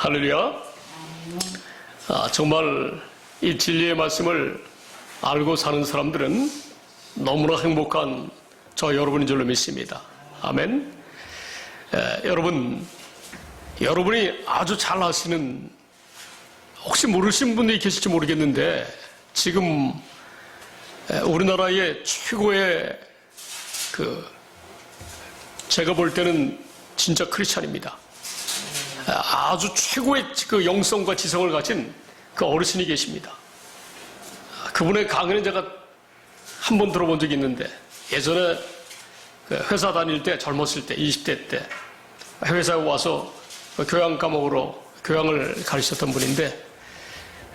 할렐루야. 정말 이 진리의 말씀을 알고 사는 사람들은 너무나 행복한 저 여러분인 줄로 믿습니다. 아멘. 여러분이 아주 잘 아시는, 혹시 모르신 분이 계실지 모르겠는데, 지금 우리나라의 최고의 제가 볼 때는 진짜 크리스찬입니다. 아주 최고의 그 영성과 지성을 가진 그 어르신이 계십니다. 그분의 강의는 제가 한 번 들어본 적이 있는데, 예전에 회사 다닐 때, 젊었을 때, 20대 때 회사에 와서 교양 과목으로 교양을 가르쳤던 분인데,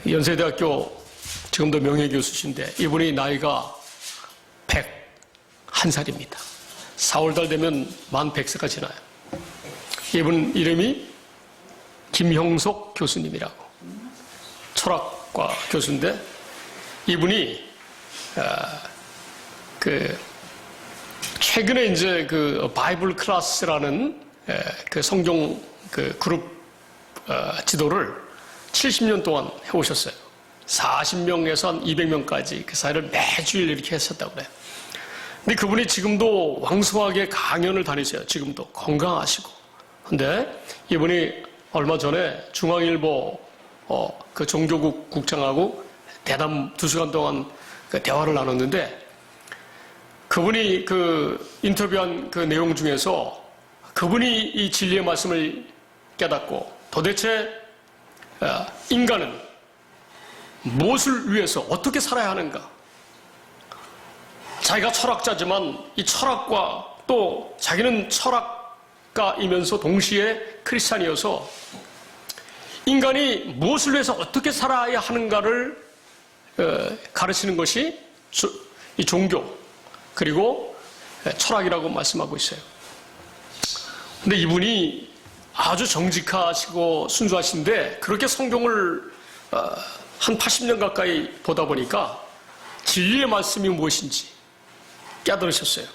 연세대학교 지금도 명예교수신데, 이분이 나이가 101살입니다. 4월달 되면 만 100세가 지나요. 이분 이름이 김형석 교수님이라고, 철학과 교수인데, 이분이 최근에 이제 바이블 클래스라는 그 성경 그룹 지도를 70년 동안 해오셨어요. 40명에서 한 200명까지 그 사이를 매주일 이렇게 했었다고 그래요. 근데 그분이 지금도 왕성하게 강연을 다니세요. 지금도 건강하시고. 근데 이분이 얼마 전에 중앙일보 그 종교국 국장하고 대담 2시간 동안 그 대화를 나눴는데, 그분이 인터뷰한 그 내용 중에서 그분이 이 진리의 말씀을 깨닫고, 도대체 인간은 무엇을 위해서 어떻게 살아야 하는가? 자기가 철학자지만 이 철학과 또 자기는 철학가이면서 동시에 크리스찬이어서 인간이 무엇을 위해서 어떻게 살아야 하는가를 가르치는 것이 이 종교 그리고 철학이라고 말씀하고 있어요. 근데 이분이 아주 정직하시고 순수하신데, 그렇게 성경을 한 80년 가까이 보다 보니까 진리의 말씀이 무엇인지 깨달으셨어요.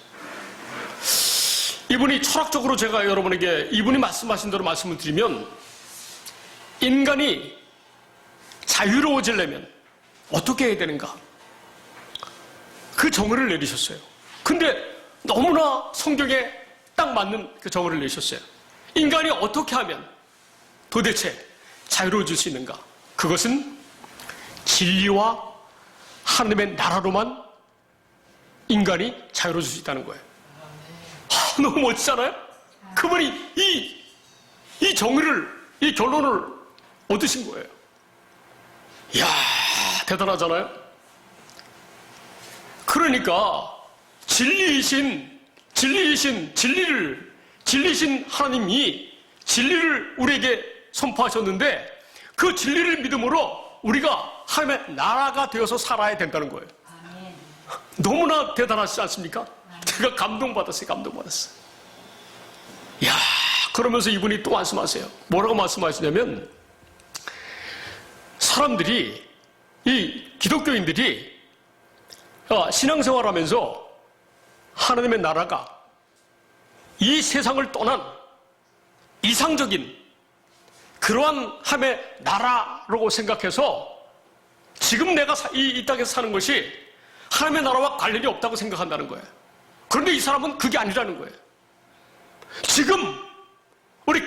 이분이 철학적으로, 제가 여러분에게 이분이 말씀하신 대로 말씀을 드리면, 인간이 자유로워지려면 어떻게 해야 되는가? 그 정의를 내리셨어요. 근데 너무나 성경에 딱 맞는 그 정의를 내셨어요. 인간이 어떻게 하면 도대체 자유로워질 수 있는가? 그것은 진리와 하나님의 나라로만 인간이 자유로워질 수 있다는 거예요. 너무 멋지잖아요? 그분이 이 정의를, 이 결론을 얻으신 거예요. 이야, 대단하잖아요? 그러니까 진리이신 하나님이 진리를 우리에게 선포하셨는데, 그 진리를 믿음으로 우리가 하나님의 나라가 되어서 살아야 된다는 거예요. 아멘. 너무나 대단하시지 않습니까? 제가 감동받았어요. 이야, 그러면서 이분이 또 말씀하세요. 뭐라고 말씀하시냐면, 사람들이, 이 기독교인들이 신앙생활 하면서 하나님의 나라가 이 세상을 떠난 이상적인 그러한 하나님의 나라라고 생각해서 지금 내가 이 땅에서 사는 것이 하나님의 나라와 관련이 없다고 생각한다는 거예요. 그런데 이 사람은 그게 아니라는 거예요. 지금 우리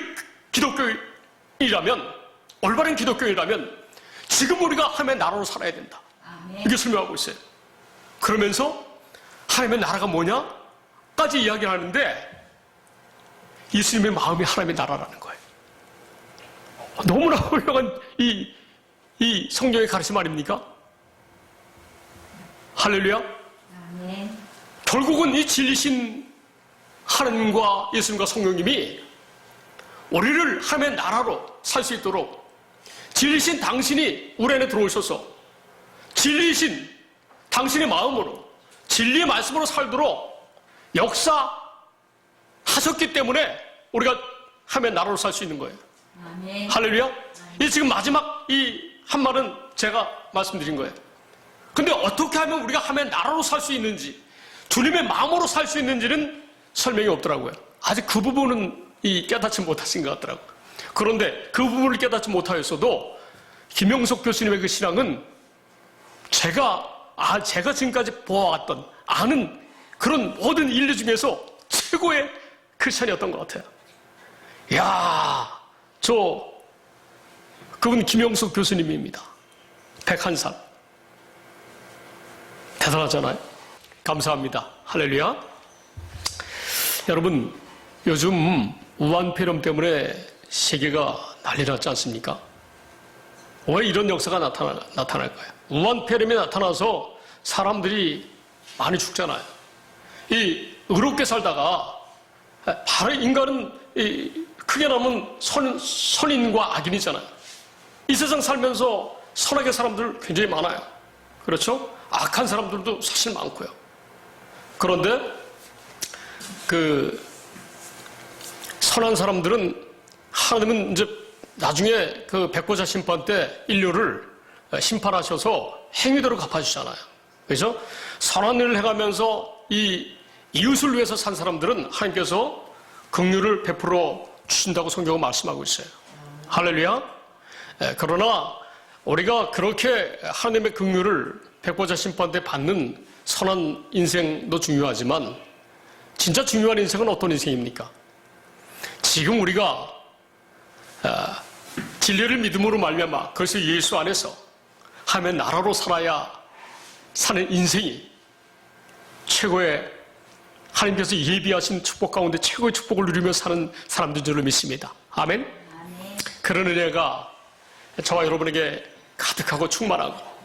기독교인이라면, 올바른 기독교인이라면 지금 우리가 하나님의 나라로 살아야 된다. 이게 설명하고 있어요. 그러면서 하나님의 나라가 뭐냐까지 이야기를 하는데, 예수님의 마음이 하나님의 나라라는 거예요. 너무나 훌륭한 이 성경의 가르침 아닙니까? 할렐루야. 아멘. 결국은 이 진리신 하나님과 예수님과 성령님이 우리를 하나님의 나라로 살 수 있도록, 진리신 당신이 우리 안에 들어오셔서 진리신 당신의 마음으로 진리의 말씀으로 살도록 역사하셨기 때문에 우리가 하나님의 나라로 살 수 있는 거예요. 아멘. 할렐루야. 이 지금 마지막 이 한 말은 제가 말씀드린 거예요. 근데 어떻게 하면 우리가 하나님의 나라로 살 수 있는지, 주님의 마음으로 살 수 있는지는 설명이 없더라고요. 아직 그 부분은 깨닫지 못하신 것 같더라고요. 그런데 그 부분을 깨닫지 못하였어도 김영석 교수님의 그 신앙은 제가 지금까지 보아왔던 아는 그런 모든 인류 중에서 최고의 크리스천이었던 것 같아요. 이야, 그분 김영석 교수님입니다. 101살. 대단하잖아요. 감사합니다. 할렐루야. 여러분, 요즘 우한폐렴 때문에 세계가 난리 났지 않습니까? 왜 이런 역사가 나타날까요? 우한폐렴이 나타나서 사람들이 많이 죽잖아요. 의롭게 살다가 바로 인간은 크게 나면 선인과 악인이잖아요. 이 세상 살면서 선하게 사람들 굉장히 많아요. 그렇죠? 악한 사람들도 사실 많고요. 그런데 선한 사람들은 하나님은 이제 나중에 백보자 심판 때 인류를 심판하셔서 행위대로 갚아주잖아요. 그래서 선한 일을 해가면서 이웃을 위해서 산 사람들은 하나님께서 긍휼을 베풀어 주신다고 성경은 말씀하고 있어요. 할렐루야. 그러나 우리가 그렇게 하나님의 긍휼을 백보자 심판 때 받는 선한 인생도 중요하지만 진짜 중요한 인생은 어떤 인생입니까? 지금 우리가 진리를 믿음으로 말미암아 그래서 예수 안에서 하나님의 나라로 살아야 사는 인생이 최고의 하나님께서 예비하신 축복 가운데 최고의 축복을 누리며 사는 사람들인 줄로 믿습니다. 아멘? 그런 은혜가 저와 여러분에게 가득하고 충만하고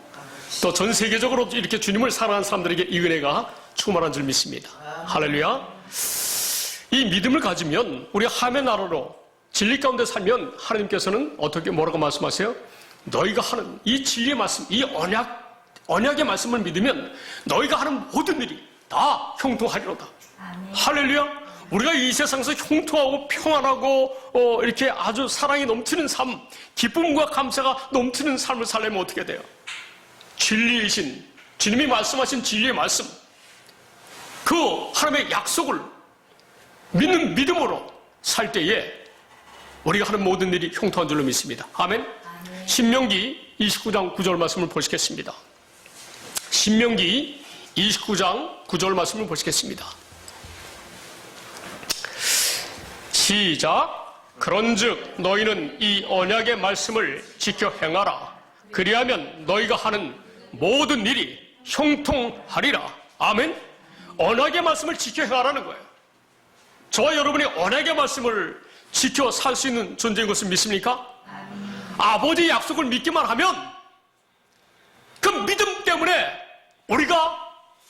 또 전 세계적으로 이렇게 주님을 사랑하는 사람들에게 이 은혜가 충만한 줄 믿습니다. 할렐루야. 이 믿음을 가지면 우리 하나님의 나라로 진리 가운데 살면 하나님께서는 뭐라고 말씀하세요? 너희가 하는 이 진리의 말씀, 이 언약의 말씀을 믿으면 너희가 하는 모든 일이 다 형통하리로다. 할렐루야. 우리가 이 세상에서 형통하고 평안하고 이렇게 아주 사랑이 넘치는 삶, 기쁨과 감사가 넘치는 삶을 살려면 어떻게 돼요? 진리이신 주님이 말씀하신 진리의 말씀, 그 하나님의 약속을 믿는 믿음으로 살 때에 우리가 하는 모든 일이 형통한 줄로 믿습니다. 아멘. 신명기 29장 9절 말씀을 보시겠습니다. 신명기 29장 9절 말씀을 보시겠습니다. 시작. 그런즉 너희는 이 언약의 말씀을 지켜 행하라. 그리하면 너희가 하는 모든 일이 형통하리라. 아멘. 언약의 말씀을 지켜 행하라는 거예요. 저와 여러분이 언약의 말씀을 지켜 살 수 있는 존재인 것을 믿습니까? 아버지의 약속을 믿기만 하면 그 믿음 때문에 우리가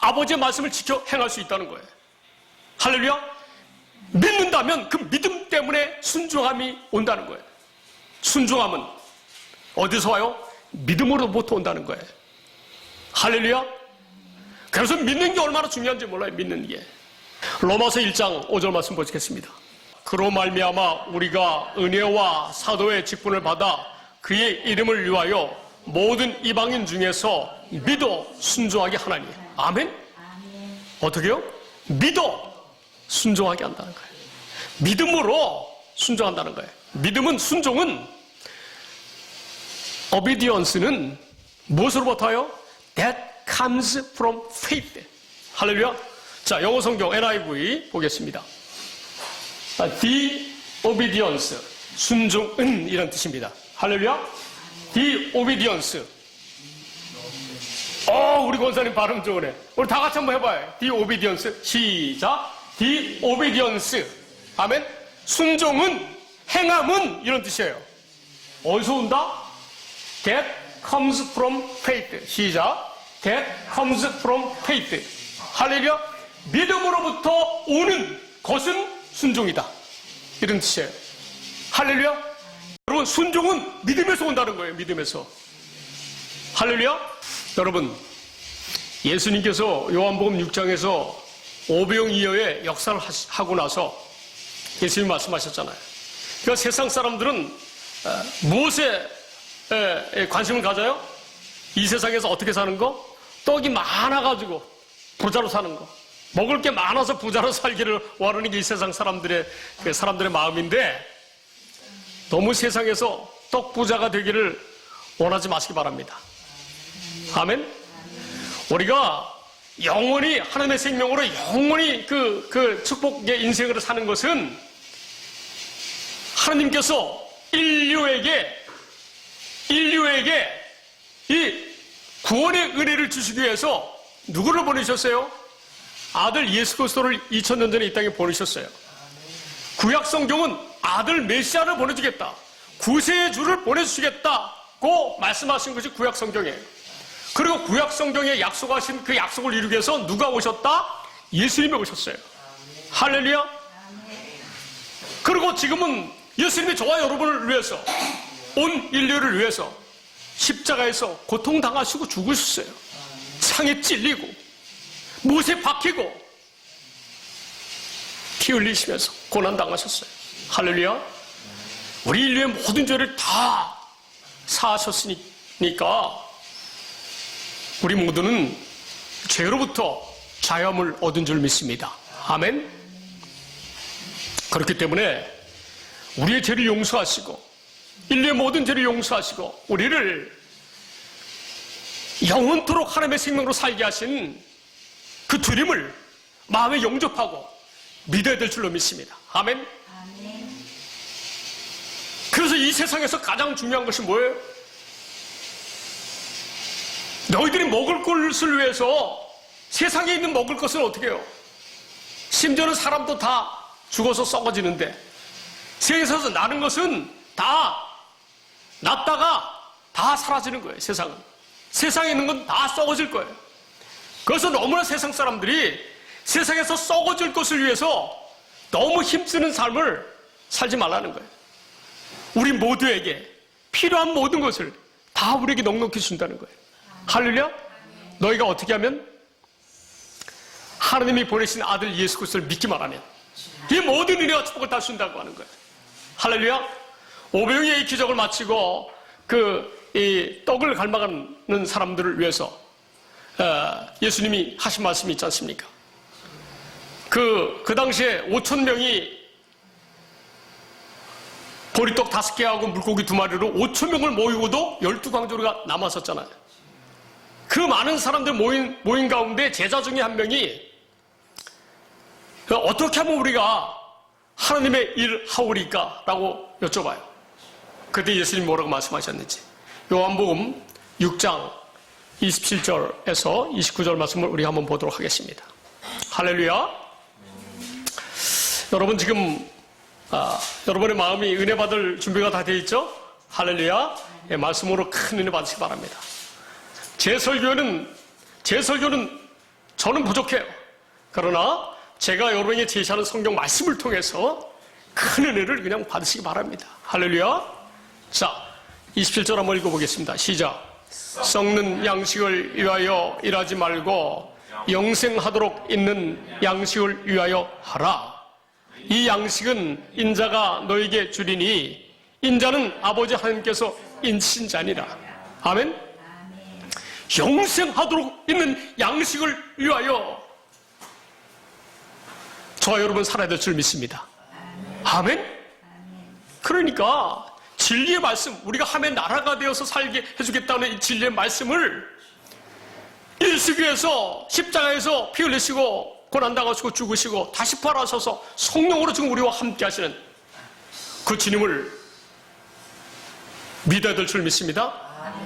아버지의 말씀을 지켜 행할 수 있다는 거예요. 할렐루야. 믿는다면 그 믿음 때문에 순종함이 온다는 거예요. 순종함은 어디서 와요? 믿음으로부터 온다는 거예요. 할렐루야. 그래서 믿는 게 얼마나 중요한지 몰라요. 믿는 게. 로마서 1장 5절 말씀 보시겠습니다. 그로 말미암아 우리가 은혜와 사도의 직분을 받아 그의 이름을 위하여 모든 이방인 중에서 믿어 순종하게 하나니. 아멘. 어떻게요? 믿어 순종하게 한다는 거예요. 믿음으로 순종한다는 거예요. 믿음은, 순종은, obedience는 무엇으로부터요? That comes from faith. 할렐루야. 자, 영어 성경 NIV 보겠습니다. The obedience, 순종은 이런 뜻입니다. 할렐루야. The obedience. 우리 권사님 발음 좋으네. 우리 다 같이 한번 해봐요. The obedience. 시작. The obedience. 아멘. 순종은, 행함은 이런 뜻이에요. 어디서 온다? That comes from faith. 시작. That comes from faith. 할렐루야. 믿음으로부터 오는 것은 순종이다. 이런 뜻이에요. 할렐루야. 여러분, 순종은 믿음에서 온다는 거예요. 믿음에서. 할렐루야. 여러분, 예수님께서 요한복음 6장에서 오병이어의 역사를 하고 나서 예수님이 말씀하셨잖아요. 그러니까 세상 사람들은 무엇에 관심을 가져요? 이 세상에서 어떻게 사는 거? 떡이 많아가지고 부자로 사는 거. 먹을 게 많아서 부자로 살기를 원하는 게 이 세상 사람들의 마음인데, 너무 세상에서 떡부자가 되기를 원하지 마시기 바랍니다. 아멘. 우리가 영원히 하나님의 생명으로 영원히 그 축복의 인생으로 사는 것은 하나님께서 인류에게 이 구원의 은혜를 주시기 위해서 누구를 보내셨어요? 아들 예수 그리스도를 2000년 전에 이 땅에 보내셨어요. 구약 성경은 아들 메시아를 보내주겠다, 구세의 주를 보내주시겠다고 말씀하신 것이 구약 성경이에요. 그리고 구약 성경에 약속하신 그 약속을 이루기 위해서 누가 오셨다? 예수님이 오셨어요. 할렐루야. 그리고 지금은 예수님이 저와 여러분을 위해서, 온 인류를 위해서 십자가에서 고통당하시고 죽으셨어요. 상에 찔리고 못에 박히고 피 흘리시면서 고난당하셨어요. 할렐루야. 우리 인류의 모든 죄를 다 사하셨으니까 우리 모두는 죄로부터 자유함을 얻은 줄 믿습니다. 아멘. 그렇기 때문에 우리의 죄를 용서하시고 인류의 모든 죄를 용서하시고 우리를 영원토록 하나님의 생명으로 살게 하신 그 주님을 마음에 영접하고 믿어야 될 줄로 믿습니다. 아멘. 그래서 이 세상에서 가장 중요한 것이 뭐예요? 너희들이 먹을 것을 위해서 세상에 있는 먹을 것을 어떻게 해요? 심지어는 사람도 다 죽어서 썩어지는데 세상에서 나는 것은 다 났다가 다 사라지는 거예요. 세상에 있는 건 다 썩어질 거예요. 그래서 너무나 세상 사람들이 세상에서 썩어질 것을 위해서 너무 힘쓰는 삶을 살지 말라는 거예요. 우리 모두에게 필요한 모든 것을 다 우리에게 넉넉히 준다는 거예요. 할렐루야. 너희가 어떻게 하면? 하나님이 보내신 아들 예수 그리스도를 믿기만 하면 이 모든 은혜와 축복을 다 준다고 하는 거예요. 할렐루야. 오병이의 기적을 마치고 이 떡을 갈망하는 사람들을 위해서 예수님이 하신 말씀이 있지 않습니까? 그 당시에 5,000명이 보리떡 5개하고 물고기 2마리로 5,000명을 모이고도 12광조리가 남았었잖아요. 그 많은 사람들 모인 가운데 제자 중에 한 명이 어떻게 하면 우리가 하나님의 일 하오리까? 라고 여쭤봐요. 그때 예수님이 뭐라고 말씀하셨는지 요한복음 6장 27절에서 29절 말씀을 우리 한번 보도록 하겠습니다. 할렐루야. 여러분 지금 여러분의 마음이 은혜 받을 준비가 다 되어 있죠? 할렐루야. 예, 말씀으로 큰 은혜 받으시기 바랍니다. 제 설교는 저는 부족해요. 그러나 제가 여러분에게 제시하는 성경 말씀을 통해서 큰 은혜를 그냥 받으시기 바랍니다. 할렐루야. 자, 27절 한번 읽어보겠습니다. 시작. 썩는 양식을 위하여 일하지 말고 영생하도록 있는 양식을 위하여 하라. 이 양식은 인자가 너에게 주리니 인자는 아버지 하나님께서 인친 자니라. 아멘. 영생하도록 있는 양식을 위하여 저와 여러분 살아야 될 줄 믿습니다. 아멘. 그러니까 진리의 말씀, 우리가 하나님의 나라가 되어서 살게 해주겠다는 이 진리의 말씀을 일쓰기 위해서 십자가에서 피 흘리시고 고난당하시고 죽으시고 다시 부활하셔서 성령으로 지금 우리와 함께 하시는 그 주님을 믿어야 될 줄 믿습니다.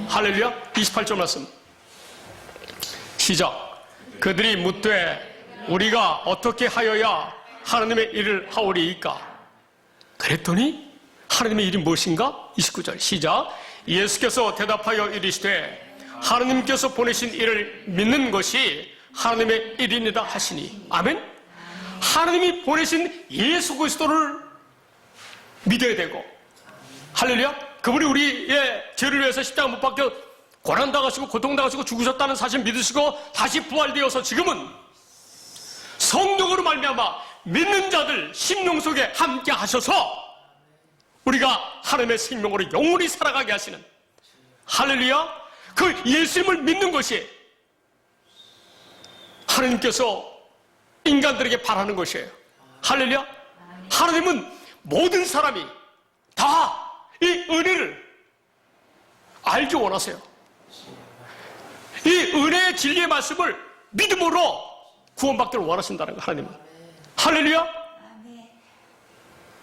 할렐루야. 28절 말씀 시작. 그들이 묻되 우리가 어떻게 하여야 하나님의 일을 하오리이까? 그랬더니 하나님의 일이 무엇인가? 29절 시작. 예수께서 대답하여 이르시되 하나님께서 보내신 일을 믿는 것이 하나님의 일이니라 하시니. 아멘. 하나님이 보내신 예수 그리스도를 믿어야 되고, 할렐루야. 그분이 우리의 죄를 위해서 십자가 못 박혀 고난당하시고 고통당하시고 죽으셨다는 사실 믿으시고 다시 부활되어서 지금은 성령으로 말미암아 믿는 자들 심령 속에 함께 하셔서 우리가 하나님의 생명으로 영원히 살아가게 하시는, 할렐루야. 그 예수님을 믿는 것이 하나님께서 인간들에게 바라는 것이에요. 할렐루야. 하나님은 모든 사람이 다 이 은혜를 알기 원하세요. 이 은혜의 진리의 말씀을 믿음으로 구원받기를 원하신다는 거, 하나님은. 할렐루야.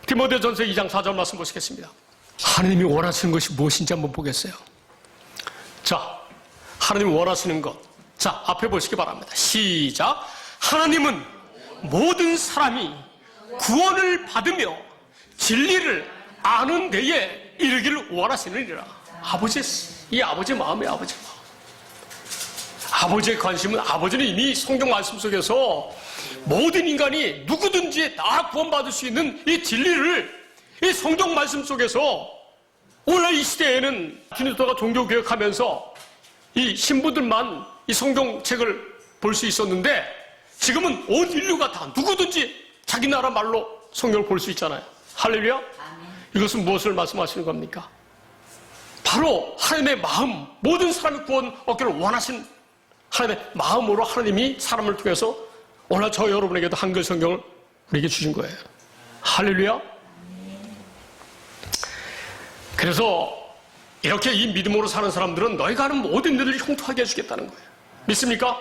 디모데전서 2장 4절 말씀 보시겠습니다. 하나님이 원하시는 것이 무엇인지 한번 보겠어요. 자, 하나님이 원하시는 것. 자, 앞에 보시기 바랍니다. 시작. 하나님은 모든 사람이 구원을 받으며 진리를 아는 데에 이르기를 원하시느니라. 이 아버지의 마음이에요, 아버지의 마음. 아버지의 관심은, 아버지는 이미 성경 말씀 속에서 모든 인간이 누구든지 다 구원받을 수 있는 이 진리를 이 성경 말씀 속에서, 오늘 이 시대에는 기독교가 종교개혁하면서 이 신부들만 이 성경책을 볼 수 있었는데, 지금은 온 인류가 다 누구든지 자기 나라 말로 성경을 볼 수 있잖아요. 할렐루야. 이것은 무엇을 말씀하시는 겁니까? 바로 하나님의 마음, 모든 사람이 구원 얻기를 원하신 하나님의 마음으로 하나님이 사람을 통해서 오늘 저 여러분에게도 한글 성경을 우리에게 주신 거예요. 할렐루야. 그래서 이렇게 이 믿음으로 사는 사람들은 너희가 하는 모든 일을 형통하게 해주겠다는 거예요. 믿습니까?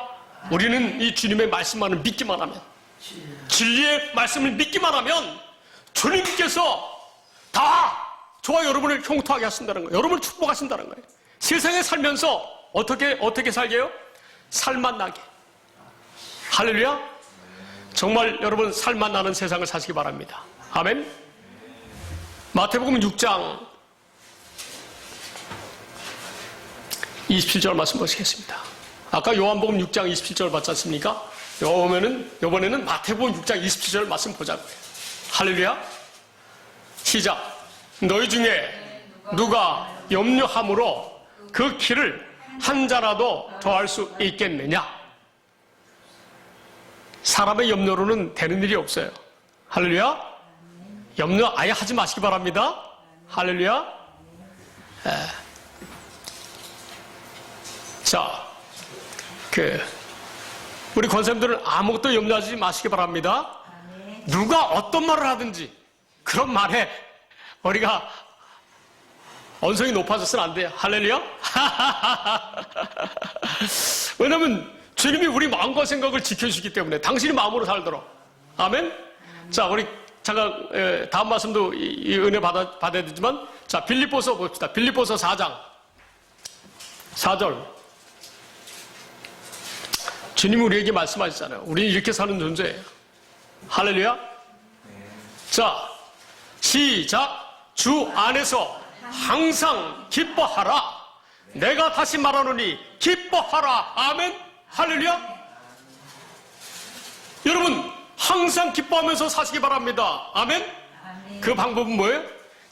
우리는 이 주님의 말씀만을 믿기만 하면, 진리의 말씀을 믿기만 하면 주님께서 다 저와 여러분을 형통하게 하신다는 거예요. 여러분을 축복하신다는 거예요. 세상에 살면서 어떻게 살게요? 살맛 나게. 할렐루야. 정말 여러분 살맛 나는 세상을 사시기 바랍니다. 아멘. 마태복음 6장 27절 말씀 보시겠습니다. 아까 요한복음 6장 27절 봤지 않습니까? 이번에는 마태복음 6장 27절 말씀 보자고요. 할렐루야. 시작. 너희 중에 누가 염려함으로 그 키를 한 자라도 더할 수 있겠느냐? 사람의 염려로는 되는 일이 없어요. 할렐루야. 염려 아예 하지 마시기 바랍니다. 할렐루야. 자, 우리 권사님들은 아무것도 염려하지 마시기 바랍니다. 누가 어떤 말을 하든지 그런 말에 우리가 언성이 높아져서는 안 돼요. 할렐루야. 왜냐하면 주님이 우리 마음과 생각을 지켜주시기 때문에, 당신이 마음으로 살도록. 아멘. 자, 우리 잠깐 다음 말씀도 이 은혜 받아야 되지만, 자, 빌립보서 봅시다. 빌립보서 4장 4절. 주님이 우리에게 말씀하셨잖아요. 우리는 이렇게 사는 존재예요. 할렐루야. 자, 시작. 주 안에서 항상 기뻐하라. 내가 다시 말하노니 기뻐하라. 아멘. 할렐루야. 여러분 항상 기뻐하면서 사시기 바랍니다. 아멘. 그 방법은 뭐예요?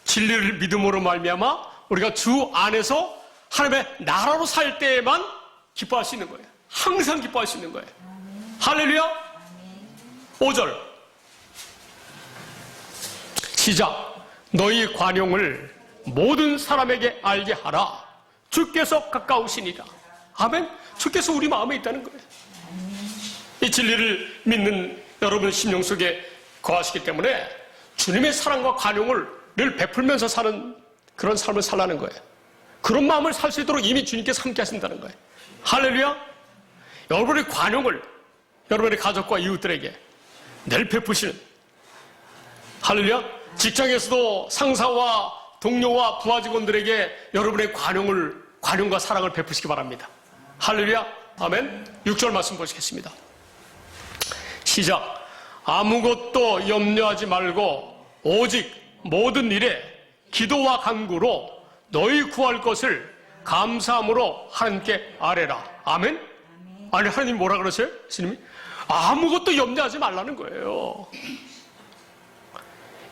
진리를 믿음으로 말미암아 우리가 주 안에서 하나님의 나라로 살 때에만 기뻐할 수 있는 거예요. 항상 기뻐할 수 있는 거예요. 할렐루야. 5절 시작. 너희 관용을 모든 사람에게 알게 하라. 주께서 가까우시니라. 아멘. 주께서 우리 마음에 있다는 거예요. 이 진리를 믿는 여러분 심령 속에 거하시기 때문에 주님의 사랑과 관용을 늘 베풀면서 사는 그런 삶을 살라는 거예요. 그런 마음을 살 수 있도록 이미 주님께서 함께 하신다는 거예요. 할렐루야. 여러분의 관용을 여러분의 가족과 이웃들에게 늘 베푸시는, 할렐루야. 직장에서도 상사와 동료와 부하 직원들에게 여러분의 관용과 사랑을 베푸시기 바랍니다. 할렐루야. 아멘. 6절 말씀 보시겠습니다. 시작. 아무것도 염려하지 말고 오직 모든 일에 기도와 간구로 너희 구할 것을 감사함으로 하나님께 아뢰라. 아멘. 아니, 하나님 뭐라 그러세요? 예수님이 아무것도 염려하지 말라는 거예요.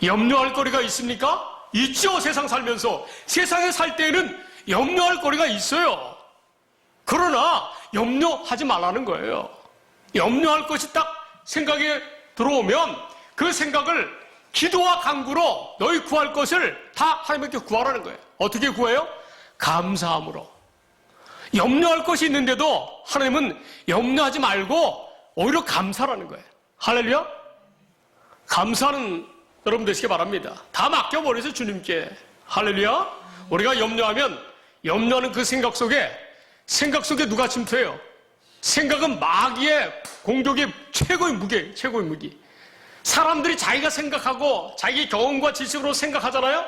염려할 거리가 있습니까? 있죠. 세상 살면서. 세상에 살 때에는 염려할 거리가 있어요. 그러나 염려하지 말라는 거예요. 염려할 것이 딱 생각에 들어오면 그 생각을 기도와 간구로 너희 구할 것을 다 하나님께 구하라는 거예요. 어떻게 구해요? 감사함으로. 염려할 것이 있는데도 하나님은 염려하지 말고 오히려 감사라는 거예요. 할렐루야. 감사는 여러분 되시기 바랍니다. 다 맡겨버리세요, 주님께. 할렐루야. 우리가 염려하는 그 생각 속에 누가 침투해요? 생각은 마귀의 공격의 최고의 무기. 사람들이 자기가 생각하고 자기 경험과 지식으로 생각하잖아요?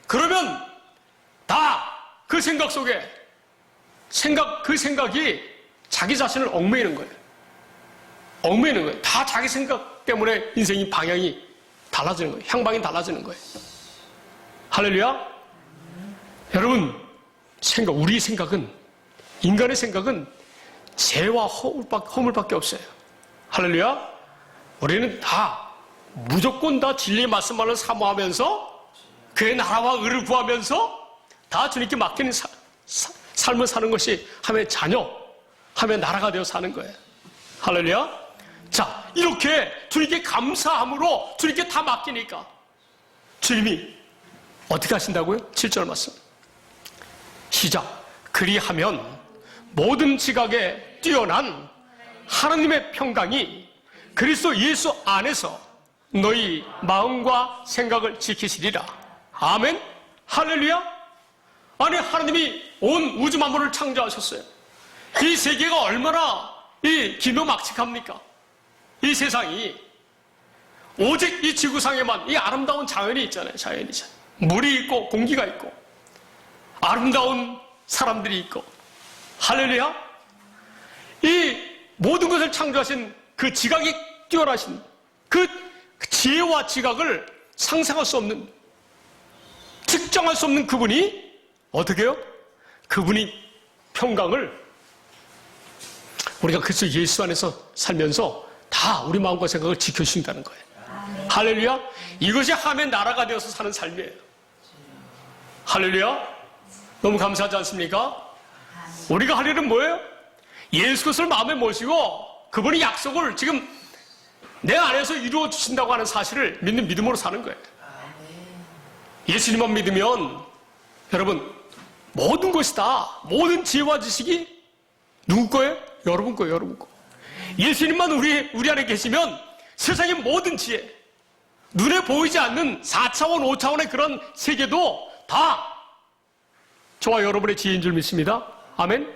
그러면 다 그 생각 속에 그 생각이 자기 자신을 얽매이는 거예요. 다 자기 생각 때문에 인생의 방향이 달라지는 거예요. 향방이 달라지는 거예요. 할렐루야. 여러분, 우리 생각은, 인간의 생각은 죄와 허물밖에 없어요. 할렐루야. 우리는 무조건 다 진리의 말씀만을 사모하면서 그의 나라와 의를 구하면서 다 주님께 맡기는 삶을 사는 것이 하나님의 자녀, 하나님의 나라가 되어 사는 거예요. 할렐루야. 자, 이렇게 주님께 감사함으로 주님께 다 맡기니까 주님이 어떻게 하신다고요? 7절 말씀 시작. 그리하면 모든 지각에 뛰어난 하나님의 평강이 그리스도 예수 안에서 너희 마음과 생각을 지키시리라. 아멘. 할렐루야. 아니, 하나님이 온 우주 만물을 창조하셨어요. 이 세계가 얼마나 기묘막측합니까? 이 세상이 오직 이 지구상에만 이 아름다운 자연이 있잖아요. 물이 있고 공기가 있고 아름다운 사람들이 있고. 할렐루야. 이 모든 것을 창조하신 그 지각이 뛰어나신 그 지혜와 지각을 상상할 수 없는, 측정할 수 없는 그분이 어떻게 해요? 그분이 평강을 우리가 그리스도 예수 안에서 살면서 다 우리 마음과 생각을 지켜주신다는 거예요. 할렐루야. 이것이 하나님의 나라가 되어서 사는 삶이에요. 할렐루야. 너무 감사하지 않습니까? 우리가 할 일은 뭐예요? 예수 그리스도를 마음에 모시고 그분의 약속을 지금 내 안에서 이루어 주신다고 하는 사실을 믿는 믿음으로 사는 거예요. 예수님만 믿으면 여러분 모든 것이 다, 모든 지혜와 지식이 누구 거예요? 여러분 거예요. 예수님만 우리 안에 계시면 세상의 모든 지혜, 눈에 보이지 않는 4차원, 5차원의 그런 세계도 다 저와 여러분의 지혜인 줄 믿습니다. 아멘.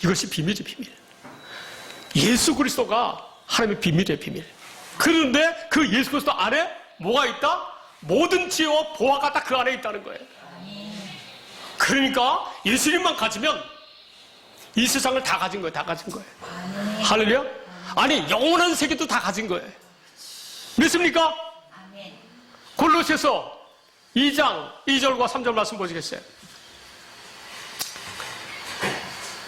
이것이 비밀이죠, 비밀. 예수 그리스도가 하나님의 비밀이에요. 그런데 그 예수 그리스도 안에 뭐가 있다? 모든 지혜와 보화가 다 그 안에 있다는 거예요. 그러니까 예수님만 가지면 이 세상을 다 가진 거예요. 할렐루야. 아니, 영원한 세계도 다 가진 거예요. 믿습니까? 골로새서 2장 2절과 3절 말씀 보시겠어요?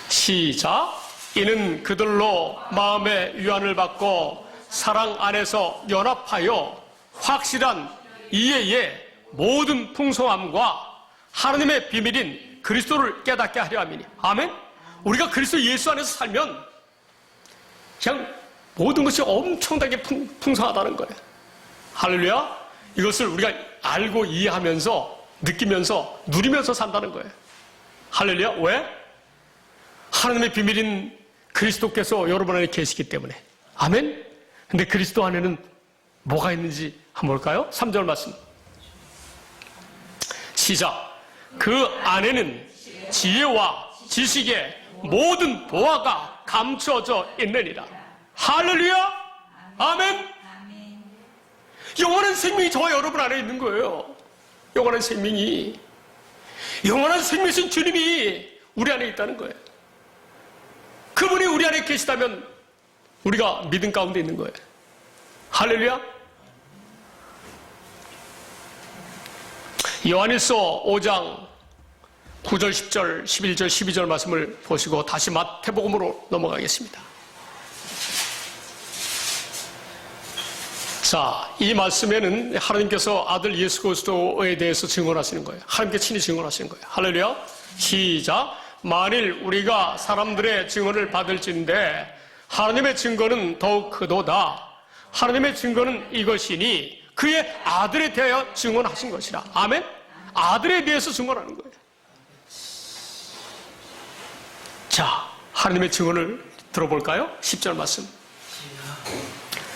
시작. 이는 그들로 마음의 위안을 받고 사랑 안에서 연합하여 확실한 이해의 모든 풍성함과 하나님의 비밀인 그리스도를 깨닫게 하려 함이니. 아멘. 우리가 그리스도 예수 안에서 살면 그냥 모든 것이 엄청나게 풍성하다는 거예요. 할렐루야. 이것을 우리가 알고 이해하면서 느끼면서 누리면서 산다는 거예요. 할렐루야. 왜? 하나님의 비밀인 그리스도께서 여러분 안에 계시기 때문에. 아멘. 근데 그리스도 안에는 뭐가 있는지 한번 볼까요? 3절 말씀 시작. 그 안에는 지혜와 지식의 모든 보화가 감추어져 있느니라. 할렐루야. 아멘. 영원한 생명이 저와 여러분 안에 있는 거예요. 영원한 생명이신 주님이 우리 안에 있다는 거예요. 그분이 우리 안에 계시다면 우리가 믿음 가운데 있는 거예요. 할렐루야. 요한일서 5장 9절, 10절, 11절, 12절 말씀을 보시고 다시 마태복음으로 넘어가겠습니다. 자, 이 말씀에는 하나님께서 아들 예수 그리스도에 대해서 증언하시는 거예요. 하나님께 친히 증언하시는 거예요. 할렐루야. 시작. 만일 우리가 사람들의 증언을 받을진대 하나님의 증거는 더욱 크도다. 하나님의 증거는 이것이니 그의 아들에 대하여 증언하신 것이라. 아멘. 아들에 대해서 증언하는 거예요. 자, 하나님의 증언을 들어볼까요? 10절 말씀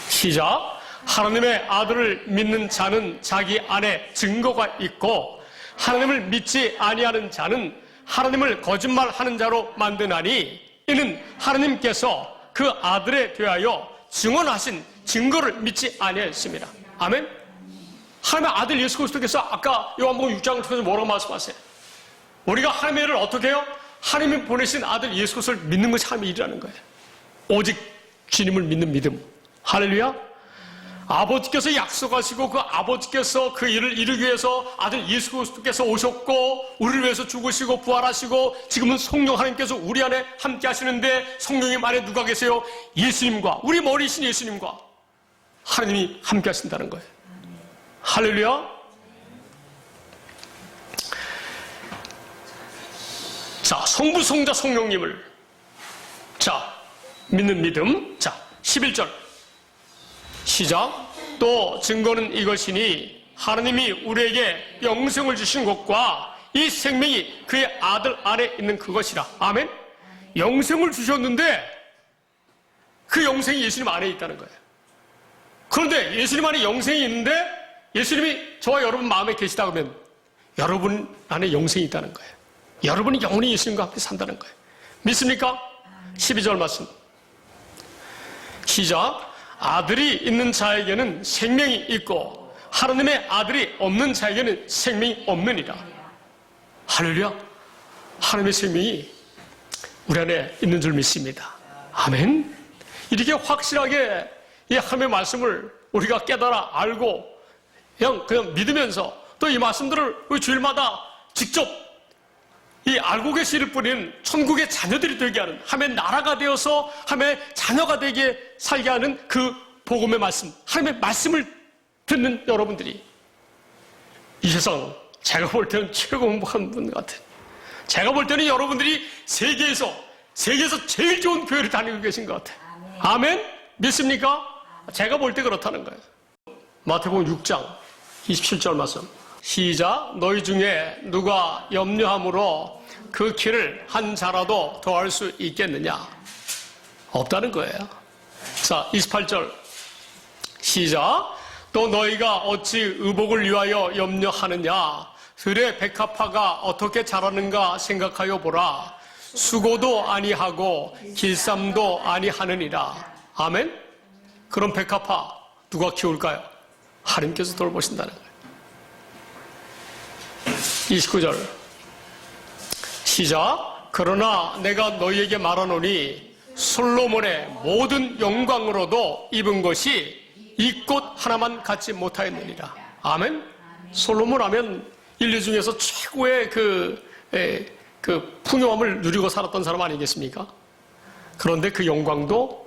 시작. 하나님의 아들을 믿는 자는 자기 안에 증거가 있고 하나님을 믿지 아니하는 자는 하나님을 거짓말하는 자로 만드나니 이는 하나님께서 그 아들에 대하여 증언하신 증거를 믿지 아니하였습니다. 아멘. 하나님의 아들 예수 그리스도께서 아까 요한복음 6장을 통해서 뭐라고 말씀하세요? 우리가 하나님의 일을 어떻게 해요? 하나님이 보내신 아들 예수 그리스도를 믿는 것이 하나님의 일이라는 거예요. 오직 주님을 믿는 믿음. 할렐루야. 아버지께서 약속하시고 그 아버지께서 그 일을 이루기 위해서 아들 예수 그리스도께서 오셨고 우리를 위해서 죽으시고 부활하시고 지금은 성령 하나님께서 우리 안에 함께 하시는데 성령님 안에 누가 계세요? 예수님과 우리 머리이신 예수님과 하나님이 함께 하신다는 거예요. 할렐루야. 자, 성부 성자 성령님을 믿는 믿음. 11절 시작. 또 증거는 이것이니 하나님이 우리에게 영생을 주신 것과 이 생명이 그의 아들 안에 있는 그것이라. 아멘. 영생을 주셨는데 그 영생이 예수님 안에 있다는 거예요. 그런데 예수님 안에 영생이 있는데 예수님이 저와 여러분 마음에 계시다 그러면 여러분 안에 영생이 있다는 거예요. 여러분이 영원히 예수님과 함께 산다는 거예요. 믿습니까? 12절 말씀 시작. 아들이 있는 자에게는 생명이 있고 하나님의 아들이 없는 자에게는 생명이 없느니라. 할렐루야. 하나님의 생명이 우리 안에 있는 줄 믿습니다. 아멘. 이렇게 확실하게 이 하나님의 말씀을 우리가 깨달아 알고 그냥 믿으면서 또 이 말씀들을 우리 주일마다 직접 이 알고 계시를 뿐인 천국의 자녀들이 되게 하는 하나님의 나라가 되어서 하나님의 자녀가 되게 살게 하는 그 복음의 말씀, 하나님의 말씀을 듣는 여러분들이 이 세상 제가 볼 때는 최고 행복한 분 같아요. 제가 볼 때는 여러분들이 세계에서 제일 좋은 교회를 다니고 계신 것 같아요. 아멘? 믿습니까? 제가 볼 때 그렇다는 거예요. 마태복음 6장 27절 말씀 시작. 너희 중에 누가 염려함으로 그 길을 한 자라도 더할 수 있겠느냐? 없다는 거예요. 자, 28절 시작. 또 너희가 어찌 의복을 위하여 염려하느냐? 들의 백합화가 어떻게 자라는가 생각하여 보라. 수고도 아니하고 길쌈도 아니하느니라. 아멘? 그런 백합화 누가 키울까요? 하나님께서 돌보신다는 거예요. 29절 시작. 그러나 내가 너희에게 말하노니 솔로몬의 모든 영광으로도 입은 것이 이 꽃 하나만 갖지 못하였느니라. 아멘. 솔로몬 하면 인류 중에서 최고의 그 풍요함을 누리고 살았던 사람 아니겠습니까? 그런데 그 영광도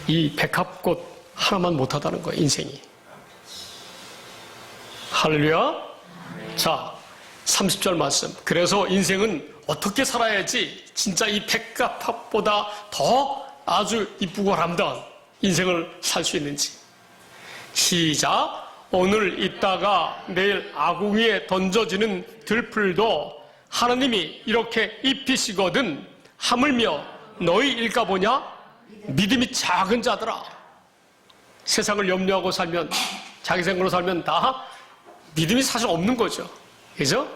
이 백합꽃 하나만 못하다는 거예요. 인생이. 할렐루야. 자, 30절 말씀. 그래서 인생은 어떻게 살아야지 진짜 이 백합화보다 더 아주 이쁘고 아름다운 인생을 살 수 있는지. 시작. 오늘 있다가 내일 아궁이에 던져지는 들풀도 하나님이 이렇게 입히시거든 하물며 너희 일까 보냐? 믿음이 작은 자들아. 세상을 염려하고 살면, 자기 생각으로 살면 다 믿음이 사실 없는 거죠. 그죠?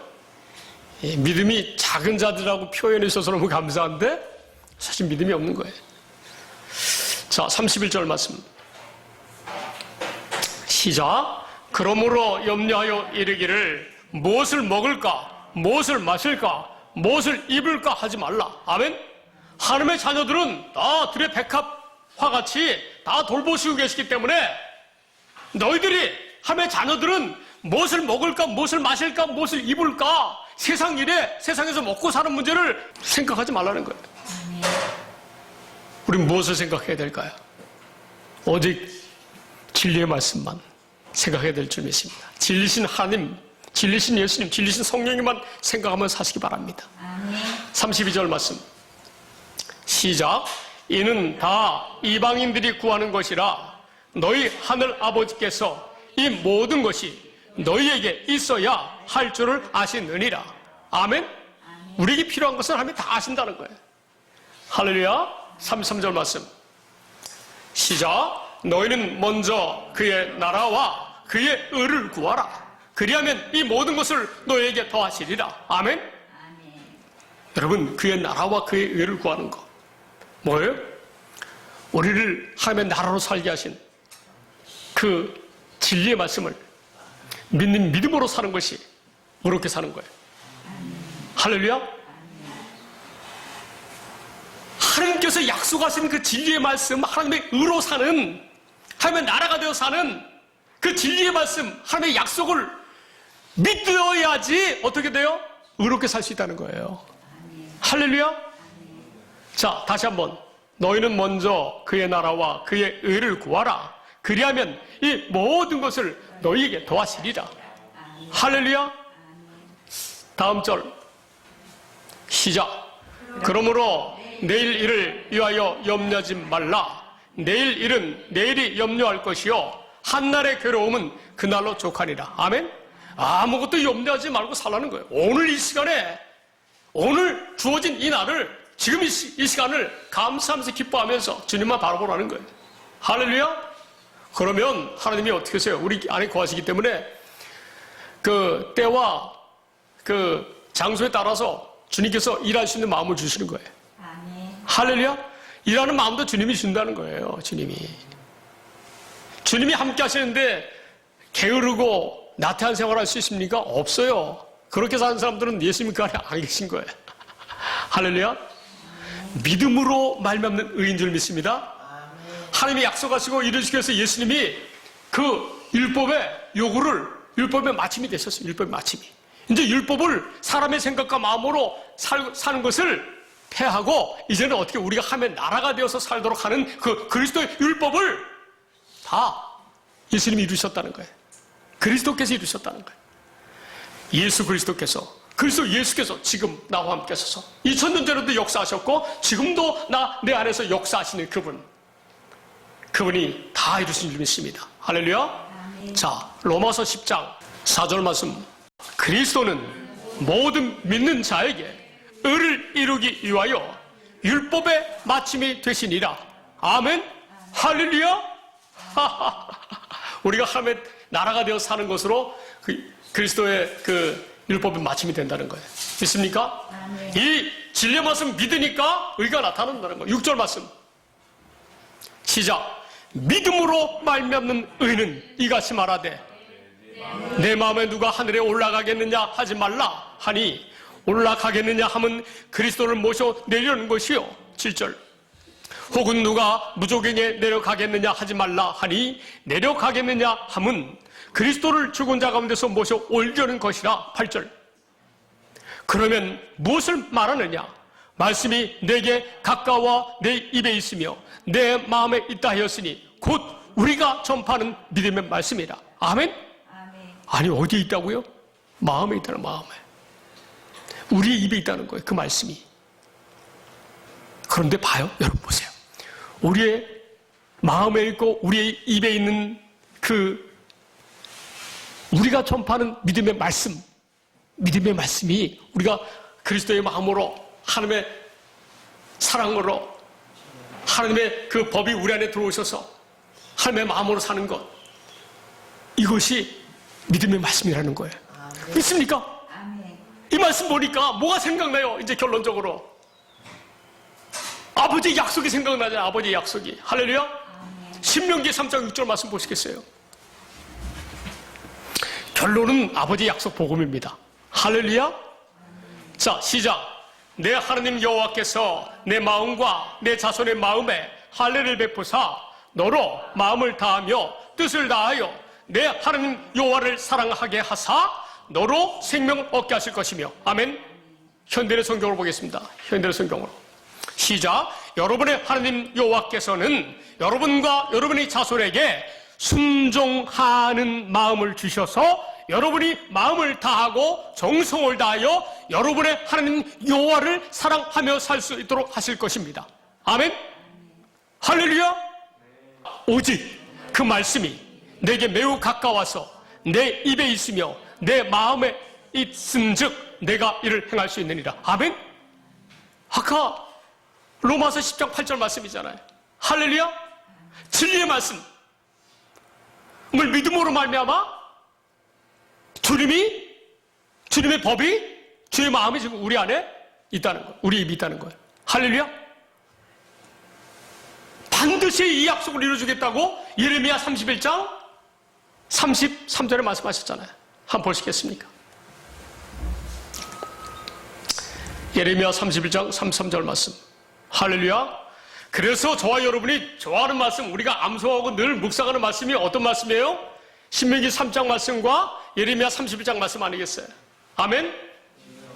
믿음이 작은 자들하고 표현해 주셔서 너무 감사한데 사실 믿음이 없는 거예요. 자, 31절 말씀 시작. 그러므로 염려하여 이르기를 무엇을 먹을까, 무엇을 마실까, 무엇을 입을까 하지 말라. 아멘. 하나님의 자녀들은 다 들의 백합화같이 다 돌보시고 계시기 때문에 너희들이 하나님의 자녀들은 무엇을 먹을까, 무엇을 마실까, 무엇을 입을까, 세상 일에, 세상에서 먹고 사는 문제를 생각하지 말라는 거예요. 우린 무엇을 생각해야 될까요? 오직 진리의 말씀만 생각해야 될 줄 믿습니다. 진리신 하나님, 진리신 예수님, 진리신 성령님만 생각하며 사시기 바랍니다. 32절 말씀 시작. 이는 다 이방인들이 구하는 것이라 너희 하늘 아버지께서 이 모든 것이 너희에게 있어야 할 줄을 아시느니라. 아멘. 우리에게 필요한 것을 하나님이 다 아신다는 거예요. 할렐루야. 33절 말씀 시작. 너희는 먼저 그의 나라와 그의 의를 구하라. 그리하면 이 모든 것을 너희에게 더하시리라. 아멘? 여러분, 그의 나라와 그의 의를 구하는 것. 뭐예요? 우리를 하나님의 나라로 살게 하신 그 진리의 말씀을 믿는 믿음으로 사는 것이 그렇게 사는 거예요. 할렐루야. 하나님께서 약속하신 그 진리의 말씀, 하나님의 의로 사는, 하나님의 나라가 되어 사는 그 진리의 말씀, 하나님의 약속을 믿어야지 어떻게 돼요? 의롭게 살 수 있다는 거예요. 할렐루야. 자, 다시 한번. 너희는 먼저 그의 나라와 그의 의를 구하라. 그리하면 이 모든 것을 너희에게 더하시리라. 할렐루야. 다음 절 시작. 그러므로 내일 일을 위하여 염려하지 말라. 내일 일은 내일이 염려할 것이요 한날의 괴로움은 그날로 족하니라. 아멘. 아무것도 염려하지 말고 살라는 거예요. 오늘 이 시간에, 오늘 주어진 이 날을, 지금 이 시간을 감사하면서 기뻐하면서 주님만 바라보라는 거예요. 할렐루야. 그러면 하나님이 어떻게 하세요? 우리 안에 거하시기 때문에 그 때와 그 장소에 따라서 주님께서 일할 수 있는 마음을 주시는 거예요. 할렐루야. 일하는 마음도 주님이 준다는 거예요. 주님이 함께 하시는데 게으르고 나태한 생활할 수 있습니까? 없어요. 그렇게 사는 사람들은 예수님 그 안에 안 계신 거예요. 할렐루야. 믿음으로 말미암는 의인 줄 믿습니다. 하나님이 약속하시고 이루시기 위해서 예수님이 그 율법의 요구를, 율법의 마침이 되셨어요. 율법의 마침이. 이제 율법을 사람의 생각과 마음으로 사는 것을 폐하고 이제는 어떻게 우리가 하면 나라가 되어서 살도록 하는 그 그리스도의 율법을 다 예수님이 이루셨다는 거예요. 그리스도께서 이루셨다는 거예요. 예수 그리스도께서, 그리스도 예수께서 지금 나와 함께 하셔서 2000년 전에도 역사하셨고 지금도 내 안에서 역사하시는 그분이 다 이루신 줄 믿습니다. 할렐루야. 자, 로마서 10장 4절 말씀. 그리스도는 모든 믿는 자에게 의를 이루기 위하여 율법의 마침이 되시니라. 아멘. 할렐루야. 우리가 하나님의 나라가 되어 사는 것으로 그리스도의 그 율법의 마침이 된다는 거예요. 믿습니까? 이 진리의 말씀 믿으니까 의가 나타난다는 거예요. 6절 말씀 시작. 믿음으로 말미암는 의는 이같이 말하되 내 마음에 누가 하늘에 올라가겠느냐 하지 말라 하니 올라가겠느냐 함은 그리스도를 모셔 내려오는 것이요. 7절. 혹은 누가 무조갱에 내려가겠느냐 하지 말라 하니 내려가겠느냐 함은 그리스도를 죽은 자 가운데서 모셔 올려는 것이라. 8절. 그러면 무엇을 말하느냐? 말씀이 내게 가까워 내 입에 있으며 내 마음에 있다 하였으니 곧 우리가 전파하는 믿음의 말씀이라. 아멘? 아니 어디에 있다고요? 마음에 있다는, 마음에. 우리의 입에 있다는 거예요. 그 말씀이. 그런데 봐요. 여러분 보세요. 우리의 마음에 있고 우리의 입에 있는 우리가 전파하는 믿음의 말씀이 우리가 그리스도의 마음으로, 하나님의 사랑으로, 하나님의 그 법이 우리 안에 들어오셔서 하나님의 마음으로 사는 것, 이것이 믿음의 말씀이라는 거예요. 믿습니까? 이 말씀 보니까 뭐가 생각나요? 이제 결론적으로 아버지의 약속이 생각나잖아요. 아버지의 약속이. 할렐루야. 신명기 3장 6절 말씀 보시겠어요? 결론은 아버지의 약속 복음입니다. 할렐루야. 자, 시작. 내 하나님 여호와께서 내 마음과 내 자손의 마음에 할례를 베푸사 너로 마음을 다하며 뜻을 다하여 내 하나님 여호와를 사랑하게 하사 너로 생명을 얻게 하실 것이며. 아멘. 현대의 성경을 보겠습니다. 현대의 성경으로 시작. 여러분의 하나님 여호와께서는 여러분과 여러분의 자손에게 순종하는 마음을 주셔서 여러분이 마음을 다하고 정성을 다하여 여러분의 하나님 여호와를 사랑하며 살 수 있도록 하실 것입니다. 아멘. 할렐루야. 오직 그 말씀이 내게 매우 가까워서 내 입에 있으며 내 마음에 있은즉 내가 이를 행할 수 있느니라. 아멘. 아까 로마서 10장 8절 말씀이잖아요. 할렐루야. 진리의 말씀 을 믿음으로 말미암아 주님의 법이, 주의 마음이 지금 우리 안에 있다는 거예요. 우리 입에 있다는 거예요. 할렐루야. 반드시 이 약속을 이루어주겠다고 예레미야 31장 33절에 말씀하셨잖아요. 한번 보시겠습니까? 예레미야 31장 33절 말씀. 할렐루야. 그래서 저와 여러분이 좋아하는 말씀, 우리가 암송하고 늘 묵상하는 말씀이 어떤 말씀이에요? 신명기 3장 말씀과 예레미야 31장 말씀 아니겠어요? 아멘?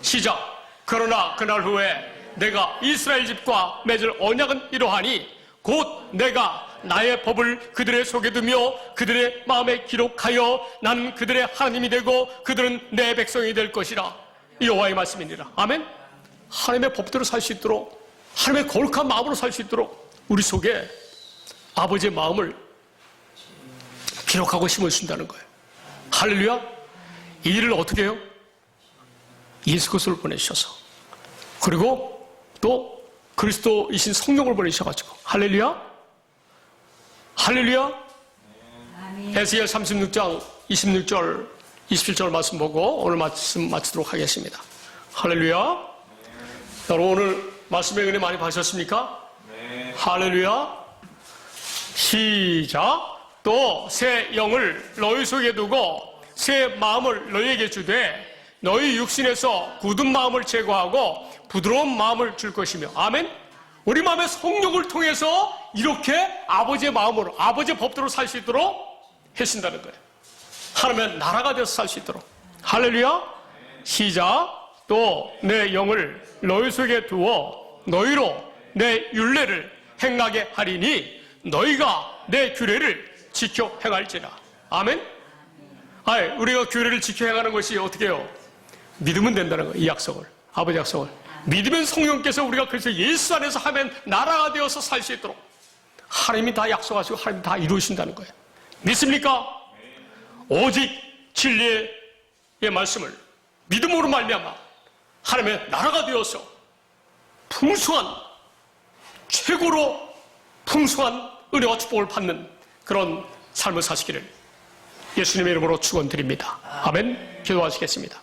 시작. 그러나 그날 후에 내가 이스라엘 집과 맺을 언약은 이러하니 곧 내가 나의 법을 그들의 속에 두며 그들의 마음에 기록하여 나는 그들의 하나님이 되고 그들은 내 백성이 될 것이라. 여호와의 말씀이니라. 아멘? 하나님의 법대로 살 수 있도록, 하나님의 거룩한 마음으로 살 수 있도록 우리 속에 아버지의 마음을 기록하고 심어준다는 거예요. 할렐루야. 이 일을 어떻게 해요? 예수 그리스도를 보내주셔서, 그리고 또 그리스도이신 성령을 보내주셔가지고, 할렐루야. 할렐루야. 에스겔 36장 26절 27절 말씀 보고 오늘 말씀 마치도록 하겠습니다. 할렐루야. 여러분 오늘 말씀의 은혜 많이 받으셨습니까? 네. 할렐루야. 시작. 또 새 영을 너희 속에 두고 새 마음을 너희에게 주되 너희 육신에서 굳은 마음을 제거하고 부드러운 마음을 줄 것이며. 아멘. 우리 마음의 성령을 통해서 이렇게 아버지의 마음으로, 아버지의 법대로 살 수 있도록 해신다는 거예요. 하나님의 나라가 되어서 살 수 있도록. 할렐루야. 시작. 또 내 영을 너희 속에 두어 너희로 내 율례를 행하게 하리니 너희가 내 규례를 지켜 행할지라. 아멘. 우리가 규례를 지켜 행하는 것이 어떻게 해요? 믿으면 된다는 거예요. 이 약속을, 아버지 약속을 믿으면 성령께서 우리가 그래서 예수 안에서 하면 나라가 되어서 살 수 있도록 하나님이 다 약속하시고 하나님이 다 이루신다는 거예요. 믿습니까? 오직 진리의 말씀을 믿음으로 말미암아 하나님의 나라가 되어서 풍성한, 최고로 풍성한 은혜와 축복을 받는 그런 삶을 사시기를 예수님의 이름으로 축원드립니다. 아멘. 기도하시겠습니다.